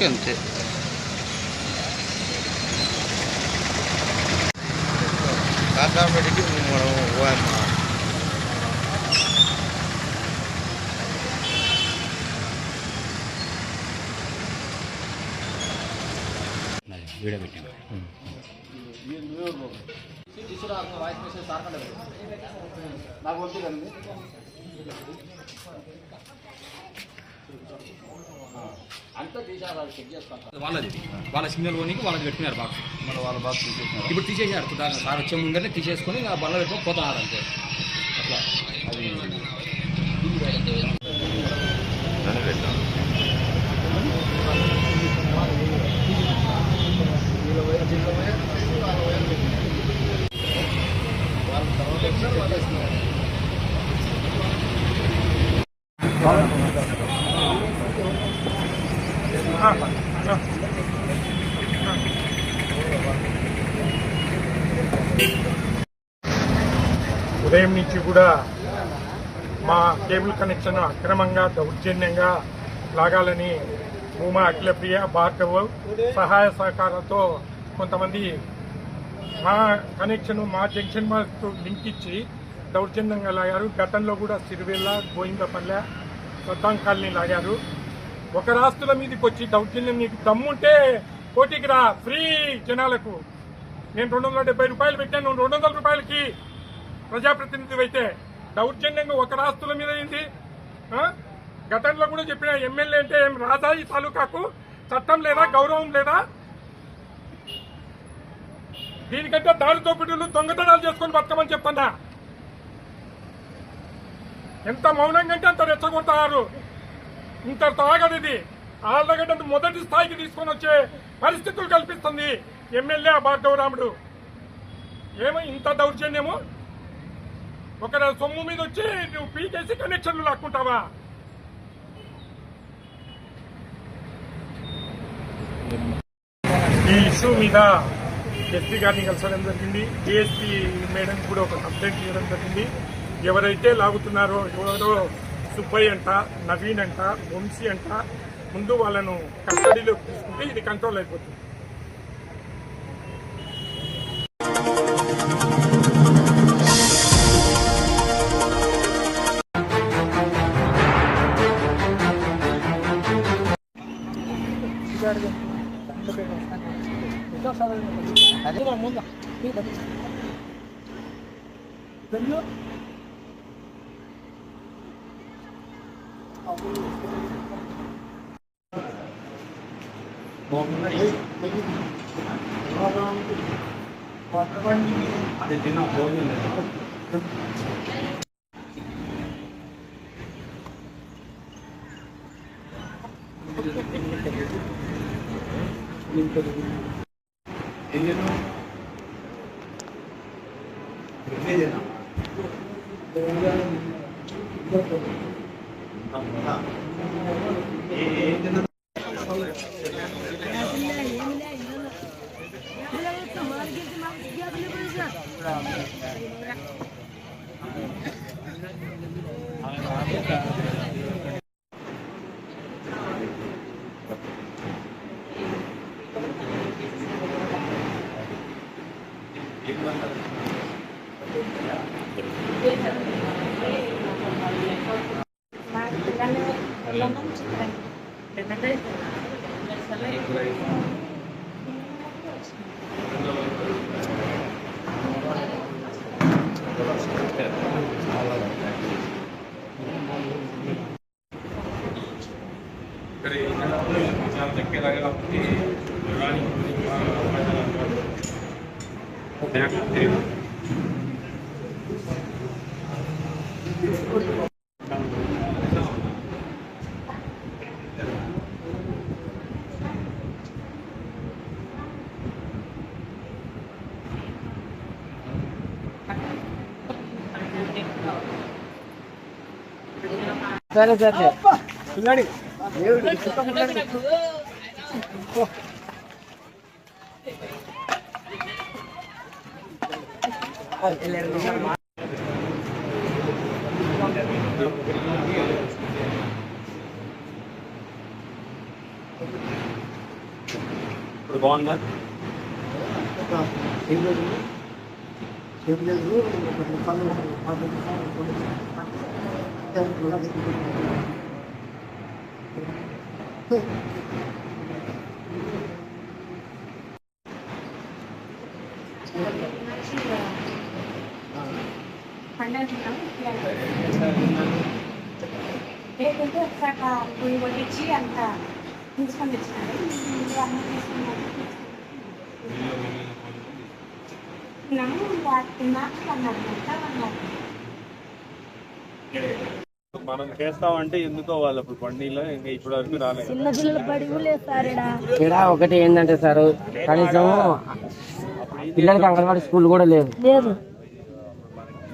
అంతే. ఆటోమేటిక్ మనం వీడియో పెట్టాను. వాయిస్ మెసేజ్ నాకు వద్దు అంతా తీసారు. చెక్ చేస్తాను వాళ్ళది, వాళ్ళ సిగ్నల్ పోనీకి వాళ్ళకి పెట్టుకున్నారు బాక్స్. మన వాళ్ళ బాక్స్ తీసేసినారు. ఇప్పుడు తీసేసారు. సార్ వచ్చే ముందరే తీసేసుకొని ఆ బండ్లో పెట్టుకొని పోతున్నారు అంతే. అట్లా అది ఉదయం నుంచి కూడా మా కేబుల్ కనెక్షన్ అక్రమంగా దౌర్జన్యంగా లాగాలని భూమా అఖిలప్రియ భార్గవ్ సహాయ సహకారాలతో కొంతమంది మా కనెక్షన్ మా జంక్షన్ లింక్ ఇచ్చి దౌర్జన్యంగా లాగారు. గతంలో కూడా సిరివెల్ల, గోయిందపల్లె, సద్దాం కాలనీ లాగారు. ఒక రాస్తుల మీదకి వచ్చి దౌర్జన్యం నీకు దమ్ముంటే కోటికి రా, ఫ్రీ జనాలకు. నేను 270 రూపాయలు పెట్టాను, 200 రూపాయలకి ప్రజాప్రతినిధి అయితే దౌర్జన్యంగా ఒక రాస్తుల మీద ఏంటి? గతంలో కూడా చెప్పిన ఎమ్మెల్యే అంటే ఏం రాజా ఈ తాలూకాకు? చట్టం లేదా, గౌరవం లేదా? దీనికంటే దారి దోపిడీలు దొంగతనాలు చేసుకొని బతకమని చెప్తున్నా. ఎంత మౌనంగా అంటే అంత రెచ్చగొడతారు. ఇంత తాగదు ఇది. ఆళ్ళగడ్డ మొదటి స్థాయికి తీసుకొని వచ్చే పరిస్థితులు కల్పిస్తుంది ఎమ్మెల్యే భార్గవరాముడు. ఏమో ఇంత దౌర్జన్యము? ఒక సొమ్ము మీద వచ్చి నువ్వు పీకేసి కనెక్షన్లు లాక్కుంటావా? ఈ ఇష్యూ మీద ఎస్పీ గారిని కలిసడం జరిగింది. డిఎస్పీ మేడం కూడా ఒక కంప్లైంట్ చేయడం జరిగింది. ఎవరైతే లాగుతున్నారో, ఎవరో సుబ్బయ్య అంట, నవీన్ అంట, వంశీ అంట, ముందు వాళ్ళను కస్టడీలోకి తీసుకుంటే ఇది కంట్రోల్ అయిపోతుంది. అదే ముందు అదే తిన్నా సరే సరే పిల్లాడి బాగుందా? లేకుంటే ఒకసారి పొయ్యి కొట్టించి అంత తీసుకొని వచ్చినారు అన్నం తీసుకున్నాను మనం చేస్తామంటే ఎందుకో వాళ్ళు అప్పుడు బండిలో ఇంకా ఇప్పటి వరకు రాలేదు. చిన్న పిల్లల బడి లేదు సార్ ఇక్కడ ఒకటి ఏంటంటే సార్ కనీసం పిల్లలకి అంగన్వాడీ స్కూల్ కూడా లేదు.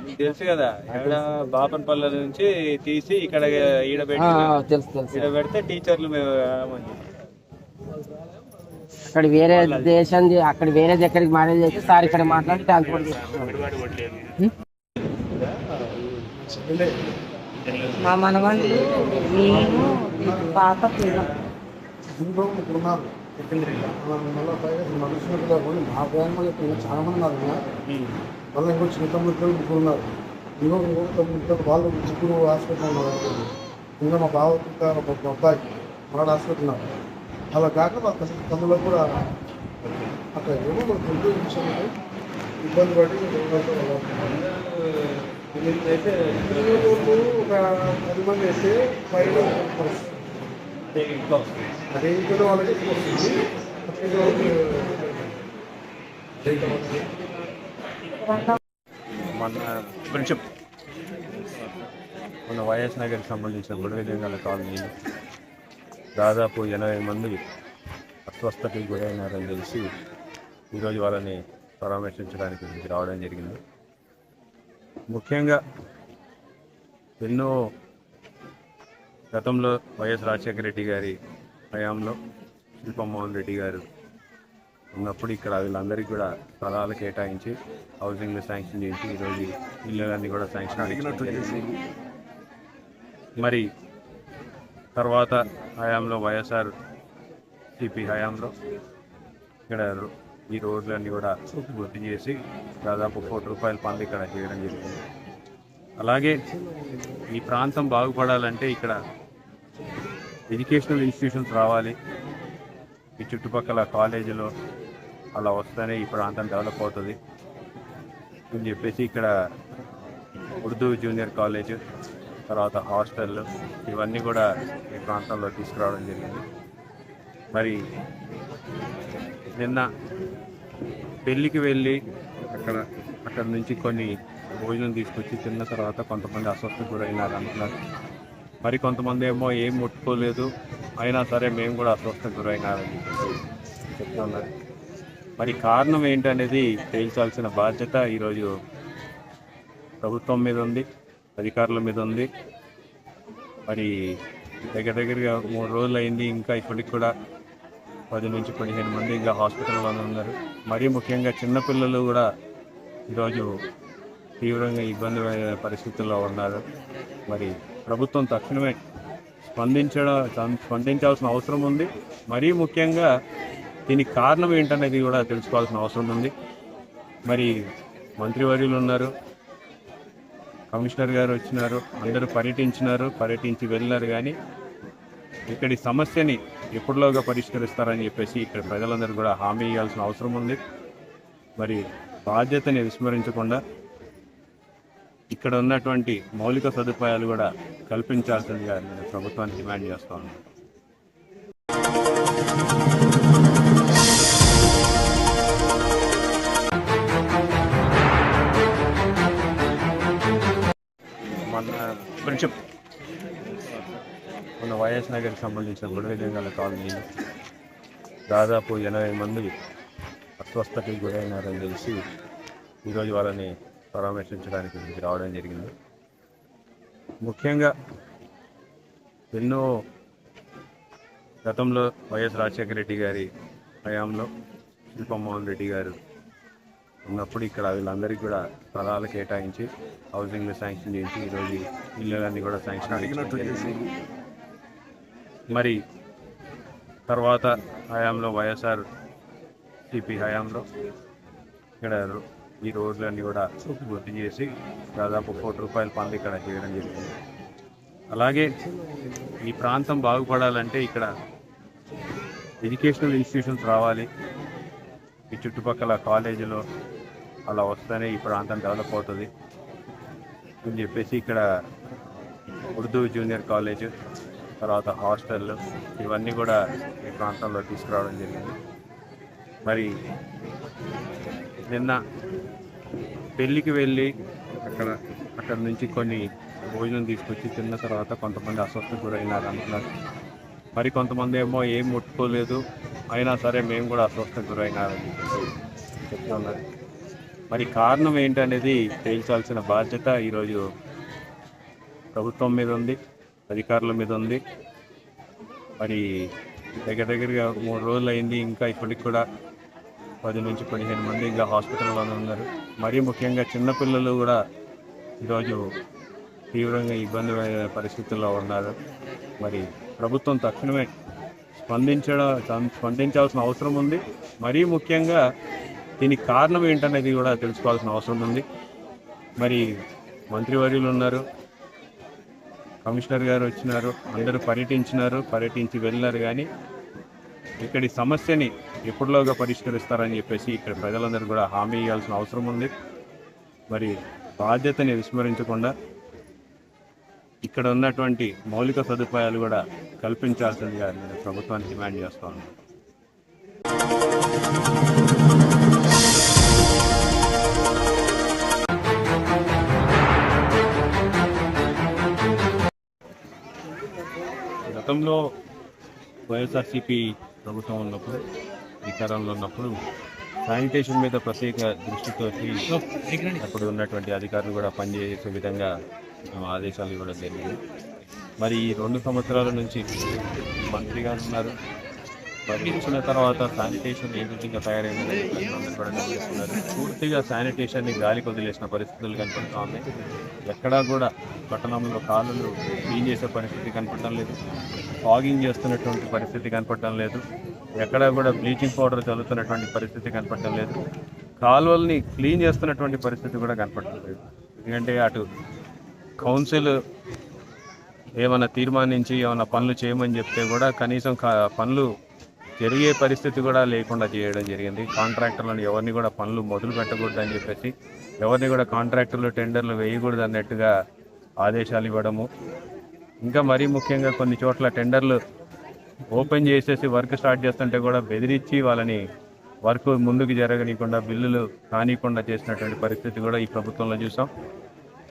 మీకు తెలుసు కదా, ఇక్కడ బాపనపల్లి నుంచి తీసి ఇక్కడ తెలుసు తెలుసు. ఈడ పెడితే టీచర్లు మేము అక్కడ వేరే దేశం అక్కడ వేరే దగ్గరికి మేనేజ్ చేసి సార్ ఇక్కడ మాట్లాడి ట్రాన్స్పోర్ట్ చేస్తున్నారు. మా మనవాళ్ళు నేను పాప పిల్ల ఉన్నారు మళ్ళీ పైగా మనుషులు కూడా మా గ్రామంలో చాలా మంది ఉన్నారు. మళ్ళీ ఇంకో చిన్న తమ్ముడు పిల్లలు ముగ్గురు ఉన్నారు. ఇంకో తమ్ముడు పిల్లలు వాళ్ళు చిక్కుడు హాస్పిటల్ ఉన్నారు. ఇంకా మా బావ ఒక అబ్బాయి వాడు హాస్పిటల్ ఉన్నారు. అలా కాక మా తమ్ములో కూడా అక్కడ ఏమో మనకు ఎంతో విషయంలో ఇబ్బంది పడి అయితే ఒక 10 మంది అయితే పైన అదే ఇంట్లో వాళ్ళకి వస్తుంది. మన వైఎస్ నగర్కి సంబంధించిన బుడగలింగాల కాలనీలో దాదాపు 80 మంది అస్వస్థతకి గురైనారని తెలిసి ఈరోజు వాళ్ళని పరామర్శించడానికి ఇక్కడికి రావడం జరిగింది. ముఖ్యంగా ఎన్నో గతంలో వైఎస్ రాజశేఖర రెడ్డి గారి హయాంలో శిల్పమోహన్ రెడ్డి గారు ఉన్నప్పుడు ఇక్కడ వీళ్ళందరికీ కూడా స్థలాలు కేటాయించి హౌసింగ్లు శాంక్షన్ చేసి ఈరోజు ఇళ్ళన్నీ కూడా శాంక్షన్ అడిగినట్టు. మరి తర్వాత హయాంలో వైఎస్ఆర్ సిపి హయాంలో ఇక్కడ ఈ రోడ్లన్నీ కూడా పూర్తి చేసి దాదాపు ₹1 కోటి పనులు ఇక్కడ చేయడం జరిగింది. అలాగే ఈ ప్రాంతం బాగుపడాలంటే ఇక్కడ ఎడ్యుకేషనల్ ఇన్స్టిట్యూషన్స్ రావాలి. ఈ చుట్టుపక్కల కాలేజీలో అలా వస్తేనే ఈ ప్రాంతం డెవలప్ అవుతుంది అని చెప్పేసి ఇక్కడ ఉర్దూ జూనియర్ కాలేజ్, తర్వాత హాస్టళ్ళు ఇవన్నీ కూడా ఈ ప్రాంతంలో తీసుకురావడం జరిగింది. మరి నిన్న పెళ్ళికి వెళ్ళి అక్కడ నుంచి కొన్ని భోజనం తీసుకొచ్చి తిన్న తర్వాత కొంతమంది అస్వస్థకు గురైనారు అంటున్నారు. మరి కొంతమంది ఏమో ఏం ముట్టుకోలేదు అయినా సరే మేము కూడా అస్వస్థకు గురైనారని చెప్తున్నారు. మరి కారణం ఏంటనేది తేల్చాల్సిన బాధ్యత ఈరోజు ప్రభుత్వం మీద ఉంది, అధికారుల మీద ఉంది. మరి దగ్గరగా 3 రోజులు అయింది, ఇంకా ఇప్పటికి కూడా 10 నుంచి 15 మంది ఇంకా హాస్పిటల్లోనే ఉన్నారు. మరీ ముఖ్యంగా చిన్నపిల్లలు కూడా ఈరోజు తీవ్రంగా ఇబ్బంది పరిస్థితుల్లో ఉన్నారు. మరి ప్రభుత్వం తక్షణమే స్పందించాల్సిన అవసరం ఉంది. మరీ ముఖ్యంగా దీనికి కారణం ఏంటనేది కూడా తెలుసుకోవాల్సిన అవసరం ఉంది. మరి మంత్రివర్యులు ఉన్నారు, కమిషనర్ గారు వచ్చినారు, అందరూ పర్యటించి వెళ్ళినారు. కానీ ఇక్కడి సమస్యని ఎప్పటిలోగా పరిష్కరిస్తారని చెప్పేసి ఇక్కడ ప్రజలందరూ కూడా హామీ ఇవ్వాల్సిన అవసరం ఉంది. మరి బాధ్యతని విస్మరించకుండా ఇక్కడ ఉన్నటువంటి మౌలిక సదుపాయాలు కూడా కల్పించాల్సిందిగా నేను ప్రభుత్వాన్ని డిమాండ్ చేస్తా ఉన్నాను. మన వైఎస్ నగర్కి సంబంధించిన బుడగలింగాల కాలనీలో దాదాపు 80 మంది అస్వస్థతకి గురైనారని తెలిసి ఈరోజు వాళ్ళని పరామర్శించడానికి ఇక్కడికి రావడం జరిగింది. ముఖ్యంగా ఎన్నో గతంలో వైఎస్ రాజశేఖర రెడ్డి గారి హయాంలో శిల్పమోహన్ రెడ్డి గారు ఉన్నప్పుడు ఇక్కడ వీళ్ళందరికీ కూడా స్థలాలు కేటాయించి హౌసింగ్లు శాంక్షన్ చేసి ఈరోజు ఇళ్ళన్నీ కూడా శాంక్షన్ అడిగినట్టు. మరి తర్వాత హయాంలో వైఎస్ఆర్ సిపి హయాంలో ఇక్కడ ఈ రోడ్లన్నీ కూడా పూర్తి చేసి దాదాపు 1 కోటి రూపాయల పనులు ఇక్కడ చేయడం జరిగింది. అలాగే ఈ ప్రాంతం బాగుపడాలంటే ఇక్కడ ఎడ్యుకేషనల్ ఇన్స్టిట్యూషన్స్ రావాలి. ఈ చుట్టుపక్కల కాలేజీలో అలా వస్తేనే ఈ ప్రాంతం డెవలప్ అవుతుంది అని చెప్పేసి ఇక్కడ ఉర్దూ జూనియర్ కాలేజ్, తర్వాత హాస్టళ్ళు ఇవన్నీ కూడా ఈ ప్రాంతంలో తీసుకురావడం జరిగింది. మరి నిన్న పెళ్ళికి వెళ్ళి అక్కడ నుంచి కొన్ని భోజనం తీసుకొచ్చి తిన్న తర్వాత కొంతమంది అస్వస్థకు గురైనారు అంటున్నారు. మరి కొంతమంది ఏమో ఏం ముట్టుకోలేదు అయినా సరే మేము కూడా అస్వస్థకు గురైనారని చెప్తున్నారు. మరి కారణం ఏంటనేది తేల్చాల్సిన బాధ్యత ఈరోజు ప్రభుత్వం మీద ఉంది, అధికారుల మీద ఉంది. మరి దగ్గరగా 3 రోజులు అయింది, ఇంకా ఇప్పటికి కూడా 10 నుంచి 15 మంది ఇంకా హాస్పిటల్లోనే ఉన్నారు. మరీ ముఖ్యంగా చిన్నపిల్లలు కూడా ఈరోజు తీవ్రంగా ఇబ్బందిమైన పరిస్థితుల్లో ఉన్నారు. మరి ప్రభుత్వం తక్షణమే స్పందించాల్సిన అవసరం ఉంది. మరీ ముఖ్యంగా దీనికి కారణం ఏంటనేది కూడా తెలుసుకోవాల్సిన అవసరం ఉంది. మరి మంత్రివర్యులు ఉన్నారు, కమిషనర్ గారు వచ్చినారు, అందరూ పర్యటించి వెళ్ళినారు. కానీ ఇక్కడి సమస్యని ఎప్పటిలోగా పరిష్కరిస్తారని చెప్పేసి ఇక్కడ ప్రజలందరూ కూడా హామీ ఇవ్వాల్సిన అవసరం ఉంది. మరి బాధ్యతని విస్మరించకుండా ఇక్కడ ఉన్నటువంటి మౌలిక సదుపాయాలు కూడా కల్పించాల్సిందిగా నేను ప్రభుత్వాన్ని డిమాండ్ చేస్తా ఉన్నాను. గతంలో వైఎస్ఆర్సీపీ ప్రభుత్వం ఉన్నప్పుడు, అధికారంలో ఉన్నప్పుడు శానిటేషన్ మీద ప్రత్యేక దృష్టితో అప్పుడు ఉన్నటువంటి అధికారులు కూడా పనిచేసే విధంగా మేము ఆదేశాలు ఇవ్వడం జరిగింది. మరి ఈ 2 సంవత్సరాల నుంచి మంత్రిగా ఉన్నారు. మరి ఇచ్చిన తర్వాత శానిటేషన్ ఏ విధంగా తయారైందని అందరూ కూడా గమనిస్తున్నారు. పూర్తిగా శానిటేషన్ని గాలికి వదిలేసిన పరిస్థితులు కనపడుతూ ఉన్నాయి. ఎక్కడా కూడా పట్టణంలో కాలువలు క్లీన్ చేసే పరిస్థితి కనపడటం లేదు, ఫాగింగ్ చేస్తున్నటువంటి పరిస్థితి కనపడటం లేదు, ఎక్కడా కూడా బ్లీచింగ్ పౌడర్ చల్లుతున్నటువంటి పరిస్థితి కనపడటం లేదు, కాలువల్ని క్లీన్ చేస్తున్నటువంటి పరిస్థితి కూడా కనపడటం లేదు. ఎందుకంటే అటు కౌన్సిల్ ఏమైనా తీర్మానించి ఏమైనా పనులు చేయమని చెప్తే కూడా కనీసం పనులు జరిగే పరిస్థితి కూడా లేకుండా చేయడం జరిగింది. కాంట్రాక్టర్లను ఎవరిని కూడా పనులు మొదలు పెట్టకూడదు అని చెప్పేసి, ఎవరిని కూడా కాంట్రాక్టర్లు టెండర్లు వేయకూడదు అన్నట్టుగా ఆదేశాలు ఇవ్వడము, ఇంకా మరీ ముఖ్యంగా కొన్ని చోట్ల టెండర్లు ఓపెన్ చేసేసి వర్క్ స్టార్ట్ చేస్తుంటే కూడా బెదిరించి వాళ్ళని వర్క్ ముందుకు జరగనీయకుండా బిల్లులు కానీయకుండా చేసినటువంటి పరిస్థితి కూడా ఈ ప్రభుత్వంలో చూసాం.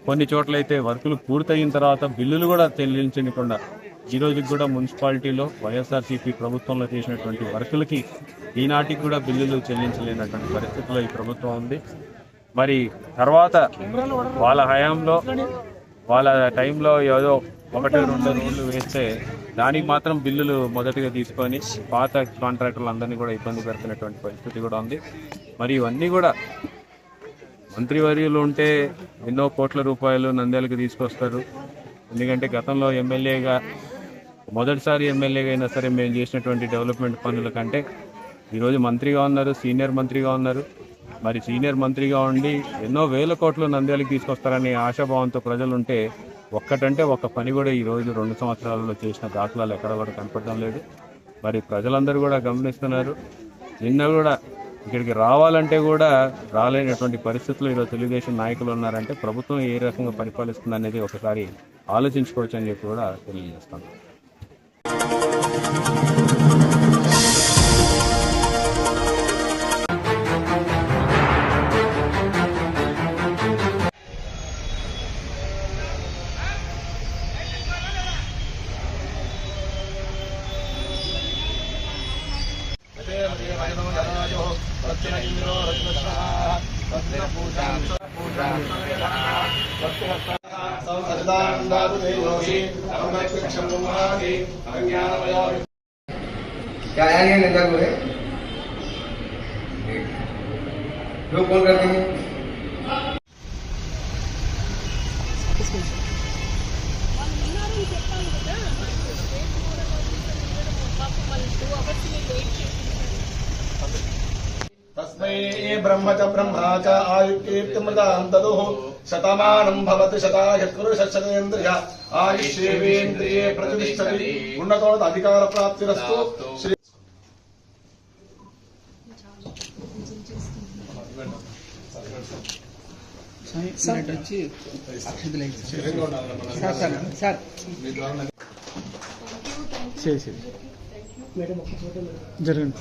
కొన్ని చోట్ల అయితే వర్కులు పూర్తయిన తర్వాత బిల్లులు కూడా చెల్లించకుండా ఈ రోజుకి కూడా మున్సిపాలిటీలో వైఎస్ఆర్సీపీ ప్రభుత్వంలో చేసినటువంటి వర్కులకి ఈనాటికి కూడా బిల్లులు చెల్లించలేనటువంటి పరిస్థితిలో ఈ ప్రభుత్వం ఉంది. మరి తర్వాత వాళ్ళ హయాంలో వాళ్ళ టైంలో ఏదో 1-2 రోడ్లు వేస్తే దానికి మాత్రం బిల్లులు మొదటిగా తీసుకొని పాత కాంట్రాక్టర్లు అందరినీ కూడా ఇబ్బంది పెడుతున్నటువంటి పరిస్థితి కూడా ఉంది. మరి ఇవన్నీ కూడా మంత్రివర్యులు ఉంటే ఎన్నో కోట్ల రూపాయలు నంద్యాలకు తీసుకొస్తారు. ఎందుకంటే గతంలో ఎమ్మెల్యేగా మొదటిసారి ఎమ్మెల్యేగా అయినా సరే మేము చేసినటువంటి డెవలప్మెంట్ పనుల కంటే ఈరోజు మంత్రిగా ఉన్నారు, సీనియర్ మంత్రిగా ఉన్నారు. మరి సీనియర్ మంత్రిగా ఉండి ఎన్నో వేల కోట్లు నంద్యాలకు తీసుకొస్తారని ఆశాభావంతో ప్రజలు ఉంటే ఒక్కటంటే ఒక్క పని కూడా ఈరోజు 2 సంవత్సరాలలో చేసిన దాఖలాలు ఎక్కడ కూడా కనపడడం లేదు. మరి ప్రజలందరూ కూడా గమనిస్తున్నారు. నిన్న కూడా ఇక్కడికి రావాలంటే కూడా రాలేనటువంటి పరిస్థితుల్లో ఈరోజు తెలుగుదేశం నాయకులు ఉన్నారంటే ప్రభుత్వం ఏ రకంగా పరిపాలిస్తుంది అనేది ఒకసారి ఆలోచించుకోవచ్చు అని చెప్పి కూడా తెలియజేస్తాను. क्या यार ये नजर हुए लोग कॉल करते हैं तस्मै ब्रह्म च ब्रह्मा च आयुकीर्तिमृतां ददुः शतमानं भवति शतायुष्पुरुषशतेन्द्रिय आयुष्येवेन्द्रिये प्रतिष्ठति उन्नतोन्नत अधिकारप्राप्तिरस्तु श्री జరగండి జరగండి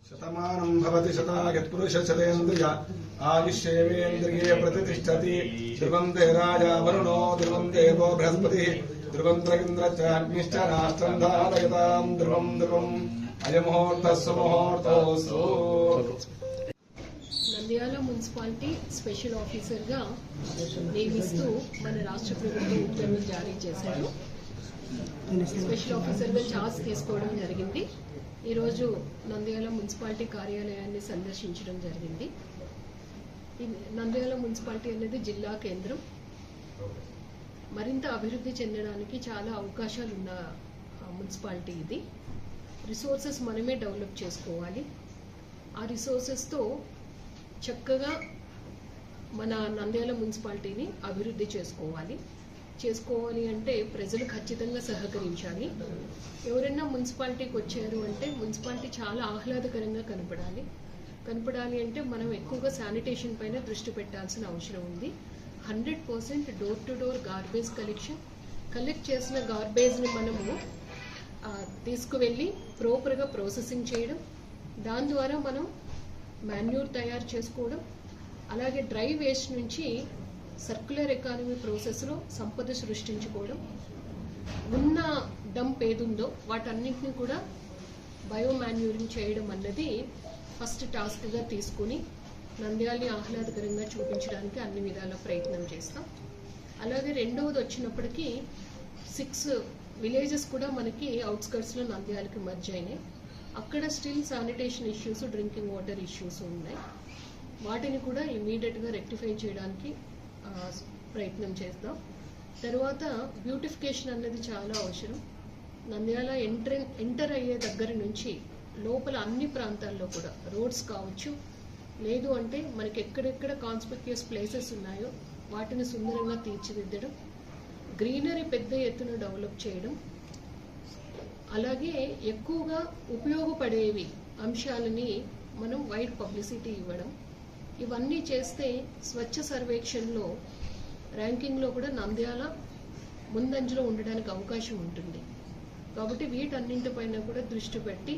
शतमानं भवति शतायुष्पुरुषशतेन्द्रिय आयुष्येवेन्द्रिये प्रतिष्ठति ध्रुवं राजा वरुणो ध्रुवं देवो बृहस्पतिः ध्रुवं इन्द्रश्चाग्निश्च राष्ट्रं धारयतां ध्रुवं ध्रुवम् अयमुहूर्तः सुमुहूर्तोऽस्तु నంద్యాల మున్సిపాలిటీ స్పెషల్ ఆఫీసర్గా నియమిస్తూ మన రాష్ట్ర ప్రభుత్వం ఉత్తర్వులు జారీ చేశారు. స్పెషల్ ఆఫీసర్గా ఛార్జ్ తీసుకోవడం జరిగింది. ఈరోజు నంద్యాల మున్సిపాలిటీ కార్యాలయాన్ని సందర్శించడం జరిగింది. నంద్యాల మున్సిపాలిటీ అనేది జిల్లా కేంద్రం. మరింత అభివృద్ధి చెందడానికి చాలా అవకాశాలు ఉన్న మున్సిపాలిటీ ఇది. రిసోర్సెస్ మనమే డెవలప్ చేసుకోవాలి. ఆ రిసోర్సెస్తో చక్కగా మన నంద్యాల మున్సిపాలిటీని అభివృద్ధి చేసుకోవాలి అంటే ప్రజలు ఖచ్చితంగా సహకరించాలి. ఎవరైనా మున్సిపాలిటీకి వచ్చారు అంటే మున్సిపాలిటీ చాలా ఆహ్లాదకరంగా కనపడాలి అంటే మనం ఎక్కువగా శానిటేషన్ పైన దృష్టి పెట్టాల్సిన అవసరం ఉంది. 100% door to door garbage collect చేసిన గార్బేజ్ని మనము తీసుకువెళ్ళి ప్రాపర్గా ప్రాసెసింగ్ చేయడం, దాని ద్వారా మనం మాన్యూర్ తయారు చేసుకోవడం, అలాగే డ్రై వేస్ట్ నుంచి సర్క్యులర్ ఎకానమీ ప్రాసెస్లో సంపద సృష్టించుకోవడం, ఉన్న డంప్ ఏదుందో వాటన్నింటినీ కూడా బయోమాన్యూరింగ్ చేయడం అన్నది ఫస్ట్ టాస్క్గా తీసుకుని నంద్యాలని ఆహ్లాదకరంగా చూపించడానికి అన్ని విధాల ప్రయత్నం చేస్తాం. అలాగే రెండవది వచ్చినప్పటికీ 6 విలేజెస్ కూడా మనకి అవుట్స్కర్ట్స్లో నంద్యాలకి మర్జ్ అయినాయి. అక్కడ still sanitation issues, drinking water issues ఉన్నాయి. వాటిని కూడా ఇమీడియట్గా రెక్టిఫై చేయడానికి ప్రయత్నం చేస్తాం. తర్వాత బ్యూటిఫికేషన్ అన్నది చాలా అవసరం. నంద్యాల ఎంటర్ అయ్యే దగ్గర నుంచి లోపల అన్ని ప్రాంతాల్లో కూడా రోడ్స్ కావచ్చు, లేదు అంటే మనకి ఎక్కడెక్కడ కాన్స్పిక్యూస్ ప్లేసెస్ ఉన్నాయో వాటిని సుందరంగా తీర్చిదిద్దడం, గ్రీనరీ పెద్ద ఎత్తున డెవలప్ చేయడం, అలాగే ఎక్కువగా ఉపయోగపడేవి అంశాలని మనం వైడ్ పబ్లిసిటీ ఇవ్వడం, ఇవన్నీ చేస్తే స్వచ్ఛ సర్వేక్షణలో ర్యాంకింగ్లో కూడా నంద్యాల ముందంజలో ఉండడానికి అవకాశం ఉంటుంది. కాబట్టి వీటన్నింటిపైన కూడా దృష్టి పెట్టి,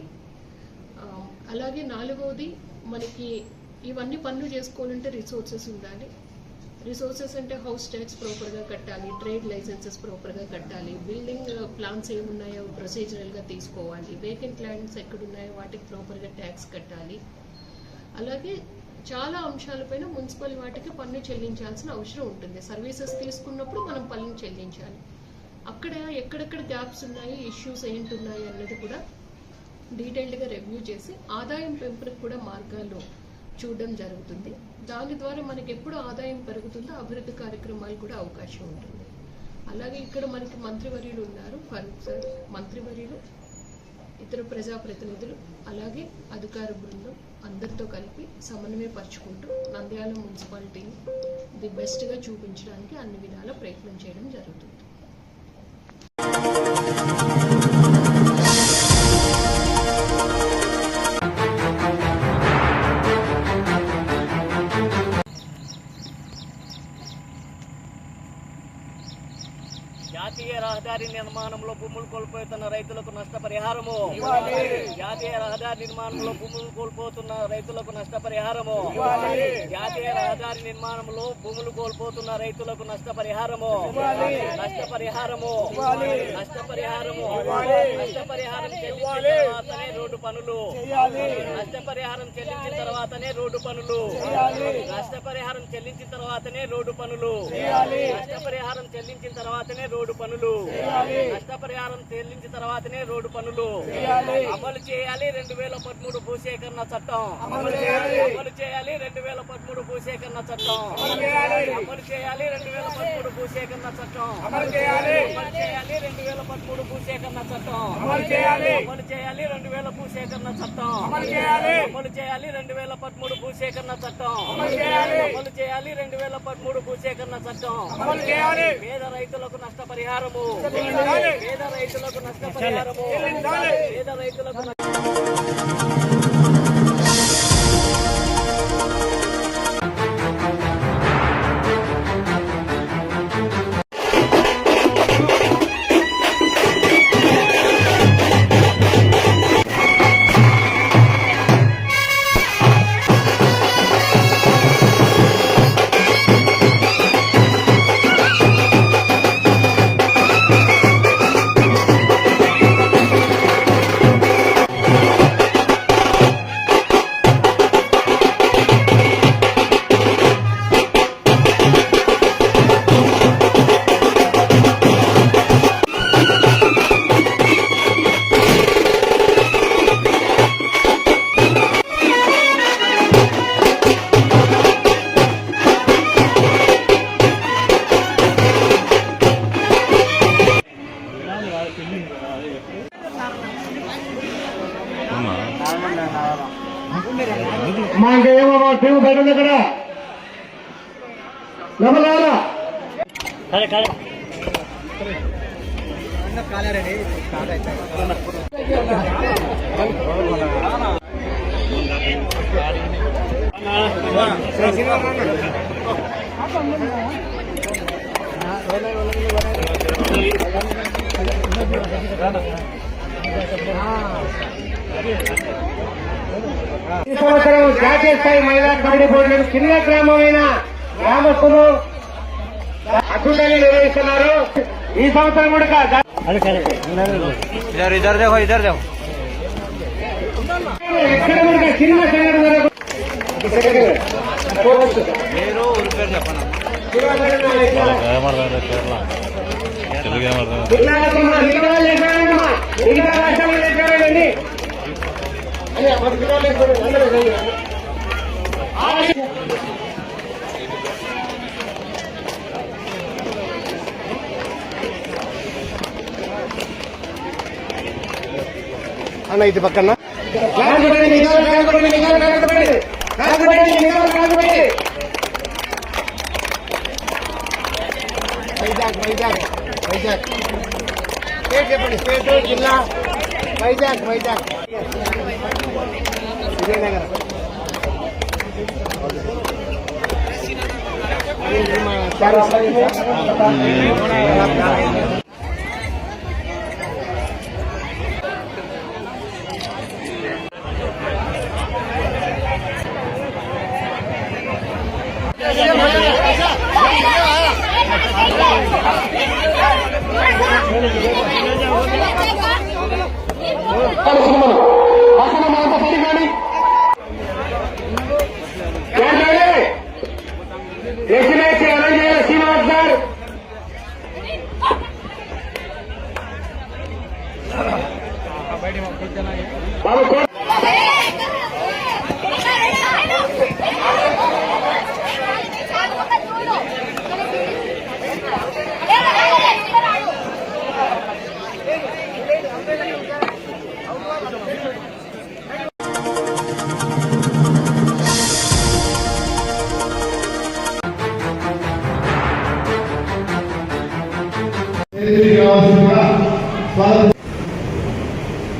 అలాగే 4వది మనకి ఇవన్నీ పనులు చేసుకోవాలంటే రిసోర్సెస్ ఉండాలి. రిసోర్సెస్ అంటే హౌస్ ట్యాక్స్ ప్రాపర్గా కట్టాలి, ట్రేడ్ లైసెన్సెస్ ప్రాపర్గా కట్టాలి, బిల్డింగ్ ప్లాన్స్ ఏమున్నాయో ప్రొసీజరల్గా తీసుకోవాలి, వేకెంట్ ల్యాండ్స్ ఎక్కడున్నాయో వాటికి ప్రాపర్గా ట్యాక్స్ కట్టాలి. అలాగే చాలా అంశాలపైన మున్సిపల్ వాటికి పన్ను చెల్లించాల్సిన అవసరం ఉంటుంది. సర్వీసెస్ తీసుకున్నప్పుడు మనం పన్ను చెల్లించాలి. అక్కడ ఎక్కడెక్కడ గ్యాప్స్ ఉన్నాయి, ఇష్యూస్ ఏంటున్నాయి అన్నది కూడా డీటెయిల్డ్గా రివ్యూ చేసి ఆదాయం పెంపుకు కూడా మార్గాలు చూడడం జరుగుతుంది. దాని ద్వారా మనకి ఎప్పుడు ఆదాయం పెరుగుతుందో అభివృద్ధి కార్యక్రమాలు కూడా అవకాశం ఉంటుంది. అలాగే ఇక్కడ మనకి మంత్రివర్యులు ఉన్నారు, ఫరూక్ సార్ మంత్రివర్యులు, ఇతర ప్రజాప్రతినిధులు, అలాగే అధికార బృందం అందరితో కలిపి సమన్వయపరుచుకుంటూ నంద్యాల మున్సిపాలిటీని ది బెస్ట్గా చూపించడానికి అన్ని విధాల ప్రయత్నం చేయడం జరుగుతుంది. జాతీయ రహదారి రహదారి నిర్మాణంలో భూములు కోల్పోతున్న రైతులకు నష్టపరిహారము, జాతీయ రహదారి నిర్మాణంలో భూములు కోల్పోతున్న రైతులకు నష్టపరిహారము, జాతీయ రహదారి నిర్మాణంలో భూములు కోల్పోతున్న రైతులకు నష్టపరిహారము, నష్టపరిహారము, నష్టపరిహారము, నష్టపరిహారం చెల్లించిన తర్వాతనే రోడ్డు పనులు, నష్టపరిహారం చెల్లించిన తర్వాతనే రోడ్డు పనులు, నష్టపరిహారం చెల్లించిన తర్వాతనే రోడ్డు పనులు, నష్టపరిహారం చెల్లించిన తర్వాతనే రోడ్డు పనులు, నష్టపరిహారం చెల్లించిన తర్వాతనే రోడ్డు పనులు అమలు చేయాలి. 2013 భూసేకరణ చట్టం అమలు చేయాలి. 2013 భూసేకరణ చట్టం అమలు చేయాలి. 2013 భూసేకరణ చట్టం అమలు చేయాలి. 2013 భూసేకరణ చట్టం అమలు చేయాలి. 2013 భూసేకరణ చట్టం అమలు చేయాలి. 2013 భూసేకరణ చట్టం అమలు చేయాలి. 2013 భూసేకరణ చట్టం అమలు చేయాలి. పేద రైతులకు నష్టపరిహారము, పేద రైతులకు నష్టపరిహారము, పేద రైతులకు ఈ సంవత్సరం జాతీయ స్థాయి మహిళా కబడ్డీ పోటీలను చిన్న గ్రామమైన గ్రామస్తులు అద్భుతంగా నిర్వహిస్తున్నారు. ఈ సంవత్సరం కూడా ఎక్కడ కూడా చిన్న మిగతా రాష్ట్రాలు అన్న ఇది పక్కన వైజాగ్ స్టేట్ చెప్పండి. స్టేట్ జిల్లా వైజాగ్ విజయనగరం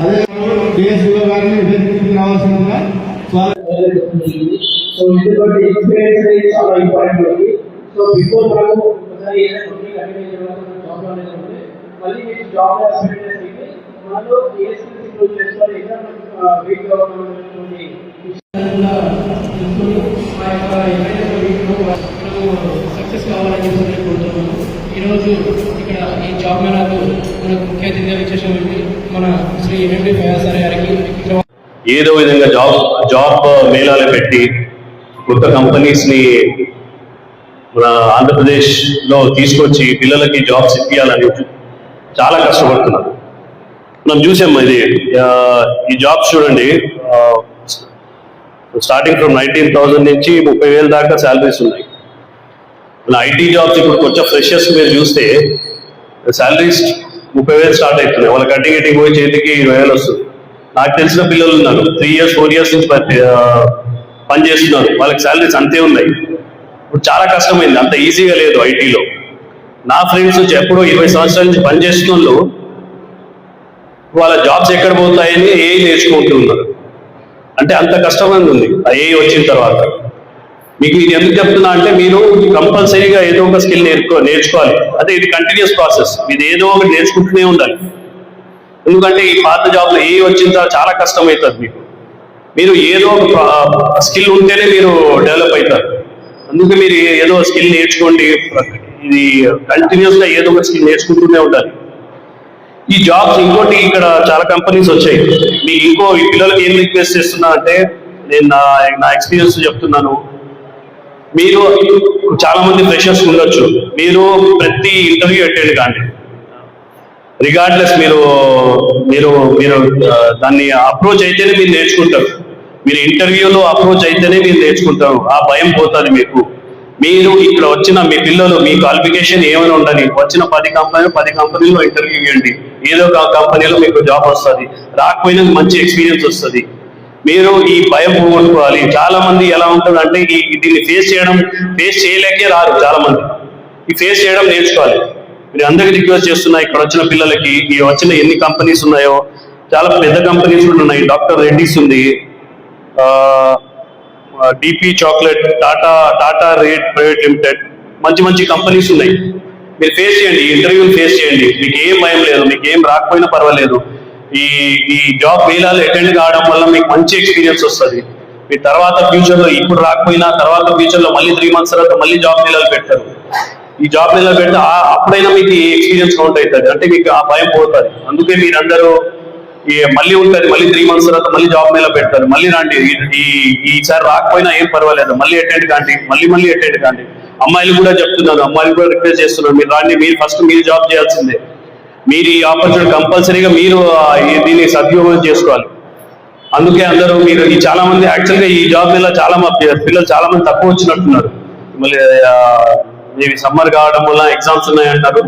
అదే డిఎస్పీ గారిని రావాల్సిందిగా సో ఇటువంటి ఎక్స్పీరియన్స్ అనేది చాలా ఇంపార్టెంట్. సో బిఫోర్ మనకు మళ్ళీ మీకు జాబ్ ఆపర్చునిటీస్ మనలో ఏ స్కిల్స్ ఇంప్రూవ్ చేసుకోవాలి ఎగ్జామ్ వీక్ గవర్నమెంట్ సక్సెస్ కావాలని చెప్పి కోరుతున్నాను. ఈరోజు ఇక్కడ ఈ జాబ్ మేళాకు మనకు ముఖ్య అతిథిగా వచ్చేసినటువంటి మన శ్రీ ఎంఎండి ఫయాజ్ సార్ గారికి ఏదో విధంగా జాబ్ మేళాలు పెట్టి కొత్త కంపెనీస్ ని మన ఆంధ్రప్రదేశ్ లో తీసుకొచ్చి పిల్లలకి జాబ్స్ ఇప్పించాలని చాలా కష్టపడుతున్నారు. మనం చూసాం ఇది ఈ జాబ్స్ చూడండి, స్టార్టింగ్ ఫ్రమ్ 19,000 నుంచి 30,000 దాకా శాలరీస్ ఉన్నాయి. మన ఐటీ జాబ్స్ ఇప్పుడు కొంచెం ఫ్రెషర్స్ మీరు చూస్తే శాలరీస్ 30,000 స్టార్ట్ అవుతున్నాయి. వాళ్ళ కటింగ్ పోయి చేతికి 20,000 వస్తుంది. నాకు తెలిసిన పిల్లలు ఉన్నారు 3 years 4 years నుంచి పని చేస్తున్నారు, వాళ్ళకి శాలరీస్ అంతే ఉన్నాయి. ఇప్పుడు చాలా కష్టమైంది, అంత ఈజీగా లేదు ఐటీలో. నా ఫ్రెండ్స్ ఎప్పుడో 20 సంవత్సరాల నుంచి పనిచేస్తున్న వాళ్ళు వాళ్ళ జాబ్స్ ఎక్కడ పోతాయని ఏఐ నేర్చుకుంటూ ఉన్నారు. అంటే అంత కష్టమైంది ఉంది ఆ ఏఐ వచ్చిన తర్వాత. మీకు ఇది ఎందుకు చెప్తున్నా అంటే మీరు కంపల్సరీగా ఏదో ఒక స్కిల్ నేర్చుకోవాలి. అదే ఇది కంటిన్యూస్ ప్రాసెస్, ఇది ఏదో ఒకటి నేర్చుకుంటూనే ఉండాలి. ఎందుకంటే ఈ పాత జాబ్లో ఏఐ వచ్చిన తర్వాత చాలా కష్టం అవుతుంది మీకు. మీరు ఏదో ఒక స్కిల్ ఉంటేనే మీరు డెవలప్ అవుతారు. అందుకే మీరు ఏదో స్కిల్ నేర్చుకోండి, ఇది కంటిన్యూస్ గా ఏదో ఒక స్కిల్ నేర్చుకుంటూనే ఉండాలి. ఈ జాబ్స్ ఇంకోటి ఇక్కడ చాలా కంపెనీస్ వచ్చాయి. మీకు ఇంకో ఈ పిల్లలకి ఏం రిక్వెస్ట్ చేస్తున్నా అంటే నేను నా ఎక్స్పీరియన్స్ చెప్తున్నాను. మీరు చాలా మంది ఫ్రెషర్స్ ఉండొచ్చు, మీరు ప్రతి ఇంటర్వ్యూ అటెండ్ కాండి. రిగార్డ్లెస్ మీరు మీరు మీరు దాన్ని అప్రోచ్ అయితేనే మీరు నేర్చుకుంటారు. మీరు ఇంటర్వ్యూలో అప్రోచ్ అయితేనే మీరు నేర్చుకుంటారు, ఆ భయం పోతుంది మీకు. మీరు ఇక్కడ వచ్చిన మీ పిల్లలు మీ క్వాలిఫికేషన్ ఏమైనా ఉండాలి, వచ్చిన 10 కంపెనీలో ఇంటర్వ్యూ ఇవ్వండి. ఏదో ఒక కంపెనీలో మీకు జాబ్ వస్తుంది, రాకపోయినా మంచి ఎక్స్పీరియన్స్ వస్తుంది. మీరు ఈ భయం పోగొట్టుకోవాలి. చాలా మంది ఎలా ఉంటుందంటే దీన్ని ఫేస్ చేయలేకే రారు చాలా మంది. ఈ ఫేస్ చేయడం నేర్చుకోవాలి. మీరు అందరికీ రిక్వెస్ట్ చేస్తున్నా, ఇక్కడ వచ్చిన పిల్లలకి ఈ వచ్చిన ఎన్ని కంపెనీస్ ఉన్నాయో చాలా పెద్ద కంపెనీస్ కూడా ఉన్నాయి. డాక్టర్ రెడ్డిస్ ఉంది, DP chocolate, Tata rate private limited, మంచి కంపెనీస్ ఉన్నాయి. మీరు ఫేస్ చేయండి, ఇంటర్వ్యూని ఫేస్ చేయండి. మీకు ఏం భయం లేదు, మీకు ఏం రాకపోయినా పర్వాలేదు. ఈ జాబ్ మేళాలు అటెండ్ కావడం వల్ల మీకు మంచి ఎక్స్పీరియన్స్ వస్తుంది. మీ తర్వాత ఫ్యూచర్లో ఇప్పుడు రాకపోయినా తర్వాత ఫ్యూచర్లో మళ్ళీ 3 months తర్వాత మళ్ళీ జాబ్ మేళాలు పెడతారు. ఈ జాబ్ మేళాలు పెడితే అప్పుడైనా మీకు ఈ ఎక్స్పీరియన్స్ కౌంట్ అవుతుంది, అంటే మీకు ఆ భయం పోతుంది. అందుకే మీరందరూ మళ్ళీ ఉంటుంది, మళ్ళీ 3 months తర్వాత మళ్ళీ జాబ్ మేళా పెడతారు, మళ్ళీ రండి. ఈసారి రాకపోయినా ఏం పర్వాలేదు, మళ్ళీ అటెండ్ కాండి, మళ్ళీ అటెండ్ కాండి. అమ్మాయిలు కూడా చెప్తున్నాను, అమ్మాయిలు కూడా రిక్వెస్ట్ చేస్తున్నాను, మీరు రాండి. మీరు ఫస్ట్ మీరు జాబ్ చేయాల్సిందే. మీరు ఈ ఆపర్చునిటీ కంపల్సరీగా మీరు దీన్ని సద్వినియోగం చేసుకోవాలి. అందుకే అందరూ మీరు చాలా మంది యాక్చువల్గా ఈ జాబ్ మేళా పిల్లలు చాలా మంది తక్కువ వచ్చినట్టున్నారు. మళ్ళీ ఇవి సమ్మర్ కావడం వల్ల ఎగ్జామ్స్ ఉన్నాయంటారు.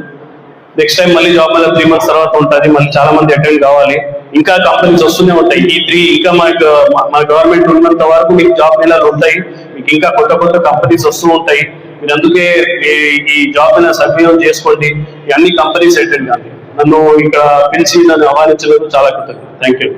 నెక్స్ట్ టైం మళ్ళీ జాబ్ మేళా 3 months తర్వాత ఉంటుంది, మళ్ళీ చాలా మంది అటెండ్ కావాలి. ఇంకా కంపెనీస్ వస్తూనే ఉంటాయి. ఇంకా మన గవర్నమెంట్ ఉన్నంత వరకు మీకు జాబ్ మేళాలు ఉంటాయి. మీకు ఇంకా కొత్త కంపెనీస్ వస్తూ ఉంటాయి. మీరు అందుకే ఈ జాబ్ మేళా సద్వినియోగం చేసుకోండి. అన్ని కంపెనీస్ అటెండ్ కాండి. నన్ను ఇక్కడ పిలిచి నన్ను ఆహ్వానించినందుకు చాలా కృతజ్ఞతలు. Thank you.